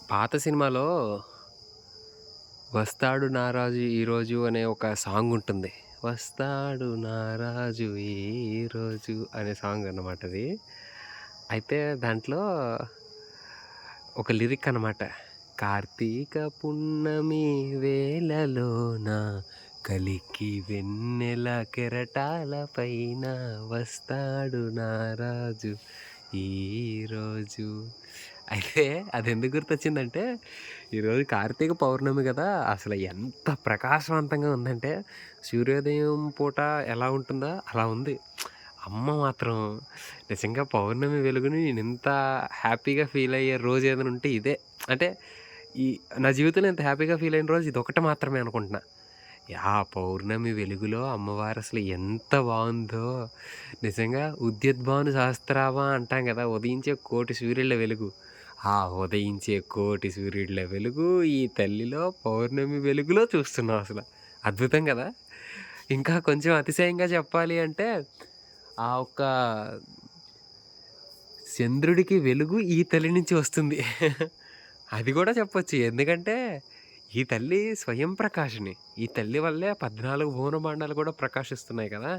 పాత సినిమాలో 'వస్తాడు నారాజు ఈరోజు' అనే ఒక సాంగ్ ఉంటుంది. 'వస్తాడు నారాజు ఈరోజు' అనే సాంగ్ అన్నమాట అది. అయితే దాంట్లో ఒక లిరిక్ అనమాట. కార్తీక పున్నమి వేళలోన కలికి వెన్నెల కెరటాల పైన వస్తాడు నారాజు ఈరోజు. అయితే అదెందుకు గుర్తొచ్చిందంటే, ఈరోజు కార్తీక పౌర్ణమి గదా! అసలు ఎంత ప్రకాశవంతంగా ఉందంటే, సూర్యోదయం పూట ఎలా ఉంటుందో అలా ఉంది. అమ్మ మాత్రం నిజంగా పౌర్ణమి వెలుగుని నేనింత హ్యాపీగా ఫీలయ్యే రోజేదైనా ఉంటే ఇదే. అంటే ఈ నా జీవితంలో ఇంత హ్యాపీగా ఫీలయిన రోజు ఇదొకటి మాత్రమే అనుకుంటున్నా. ఆ పౌర్ణమి వెలుగులో అమ్మవారు అసలు ఎంత బావుందో! నిజంగా 'ఉద్యద్భాను సహస్రాభ' అంటాం గదా! ఉదయించే కోటి సూర్యుళ్ళ వెలుగు. ఆ ఉదయించే కోటి సూర్యుడిల వెలుగు ఈ తల్లిలో పౌర్ణమి వెలుగులో చూస్తున్నాం అసల. అద్భుతం గదా! ఇంకా కొంచెం అతిశయంగా చెప్పాలి అంటే, ఆ ఒక్క చంద్రుడికి వెలుగు ఈ తల్లి నుంచి వస్తుంది. అది గూడా చెప్పొచ్చు. ఎందుకంటే, ఈ తల్లి స్వయం ప్రకాశిని. ఈ తల్లి వల్లే 14 భువనభాండాలు గూడా ప్రకాశిస్తున్నాయి కదా!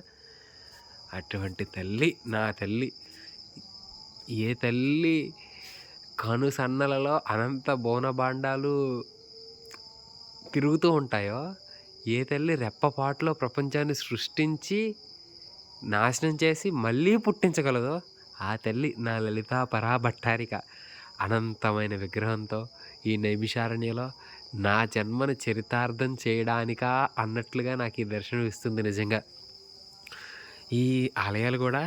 అటువంటి తల్లి, నా తల్లి. ఏ తల్లి కనుసన్నలలో అనంత భువనభాండాలు తిరుగుతూ ఉంటాయో, ఏ తల్లి రెప్పపాటులో ప్రపంచాన్ని సృష్టించి, నాశనం చేసి, మళ్ళీ పుట్టించగలదో, ఆ తల్లి నా లలితా పరాభట్టారిక. అనంతమైన విగ్రహంతో ఈ నైమిషారణ్యలో నా జన్మను చరితార్థం చేయడానికా అన్నట్లుగా నాకీ దర్శనం ఇస్తుంది నిజంగా. ఈ ఆలయాలు గూడా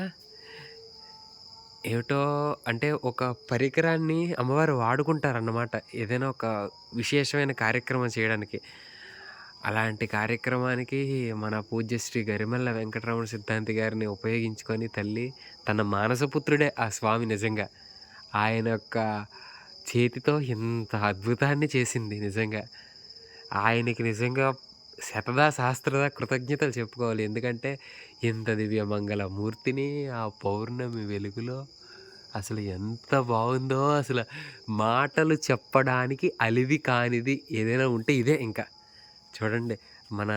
ఏమిటో అంటే ఒక పరికరాన్ని అమ్మవారు వాడుకుంటారన్నమాట. ఏదైనా ఒక విశేషమైన కార్యక్రమం చేయడానికి. అలాంటి కార్యక్రమానికి మన పూజ్యశ్రీ గరిమెళ్ళ వెంకటరమణ సిద్ధాంతి గారిని ఉపయోగించుకొని తల్లి తన మానసపుత్రుడే ఆ స్వామి నిజంగా. ఆయన యొక్క చేతితో ఇంత అద్భుతాన్ని చేసింది నిజంగా. ఆయనకి నిజంగా శతదా సహస్రదా కృతజ్ఞతలు చెప్పుకోవాలి. ఎందుకంటే ఇంత దివ్యమంగళ మూర్తిని ఆ పౌర్ణమి వెలుగులో అసలు ఎంత బావుందో అసల మాటలు చెప్పడానికి అలివి కానిది ఏదైనా ఉంటే ఇదే ఇంకా. చూడండి మన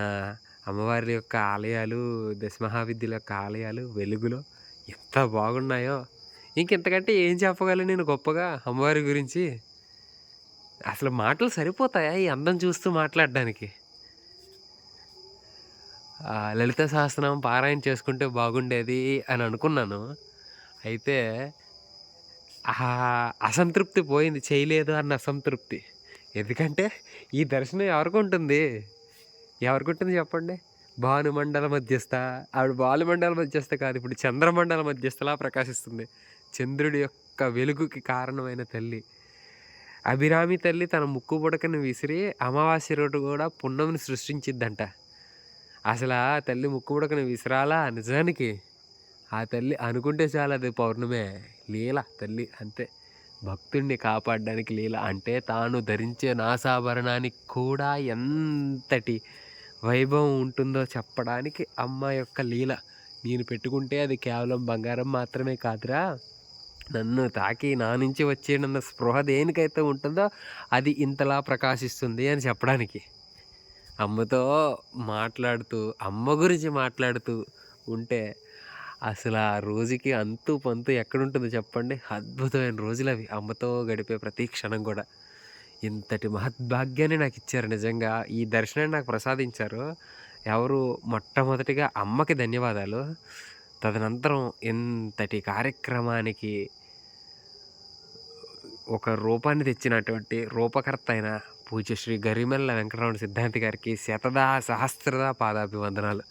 అమ్మవారి యొక్క ఆలయాలు, దశమహావిద్యల యొక్క ఆలయాలు వెలుగులో ఎంత బాగున్నాయో! ఇంకింతకంటే ఏం చెప్పగలను నేను గొప్పగా అమ్మవారి గురించి? అసలు మాటలు సరిపోతాయా ఈ అందం చూస్తూ మాట్లాడడానికి? లలిత సహస్రనామం పారాయణ చేసుకుంటే బాగుండేది అని అనుకున్నాను. అయితే అసంతృప్తి పోయింది. చేయలేదు అన్న అసంతృప్తి. ఎందుకంటే ఈ దర్శనం ఎవరికుంటుంది? ఎవరికుంటుంది చెప్పండి? భానుమండల మధ్యస్థ. ఆవిడ భానుమండల మధ్యస్థ కాదు. ఇప్పుడు చంద్రమండల మధ్యస్థలా ప్రకాశిస్తుంది. చంద్రుడి యొక్క వెలుగుకి కారణమైన తల్లి. అభిరామి తల్లి తన ముక్కు పుడకని విసిరి అమావాస్య రోజు గూడా పున్నమిని సృష్టించిద్దంట. అసలా తల్లి ముక్కు పుడకని విసిరాలా నిజానికి? ఆ తల్లి అనుకుంటే చాలు అది పౌర్ణమే. లీల తల్లి అంతే. భక్తుడిని కాపాడడానికి లీల. అంటే తాను ధరించే నాసాభరణానికి కూడా ఎంతటి వైభవం ఉంటుందో చెప్పడానికి అమ్మ యొక్క లీల. నేను పెట్టుకుంటే అది కేవలం బంగారం మాత్రమే కాదురా! నన్ను తాకి నా నుంచి వచ్చేనన్న స్పృహ దేనికైతే ఉంటుందో అది ఇంతలా ప్రకాశిస్తుంది అని చెప్పడానికి. అమ్మతో మాట్లాడుతూ, అమ్మ గురించి మాట్లాడుతూ ఉంటే అసల ఆ రోజుకి అంతు పొంతు ఎక్కడుంటుంది చెప్పండి? అద్భుతమైన రోజులవి. అమ్మతో గడిపే ప్రతి క్షణం గూడా. ఇంతటి మహద్భాగ్యాన్ని నాకిచ్చారు నిజంగా. ఈ దర్శనాన్ని నాకు ప్రసాదించారు. ఎవరు మొట్టమొదటిగా అమ్మకి ధన్యవాదాలు. తదనంతరం ఇంతటి కార్యక్రమానికి ఒక రూపాన్ని తెచ్చినటువంటి రూపకర్త అయిన పూజ్య శ్రీ గరిమెళ్ళ వెంకటరమణ సిద్ధాంతి గారికి శతదా సహస్రదా పాదాభివందనాలు.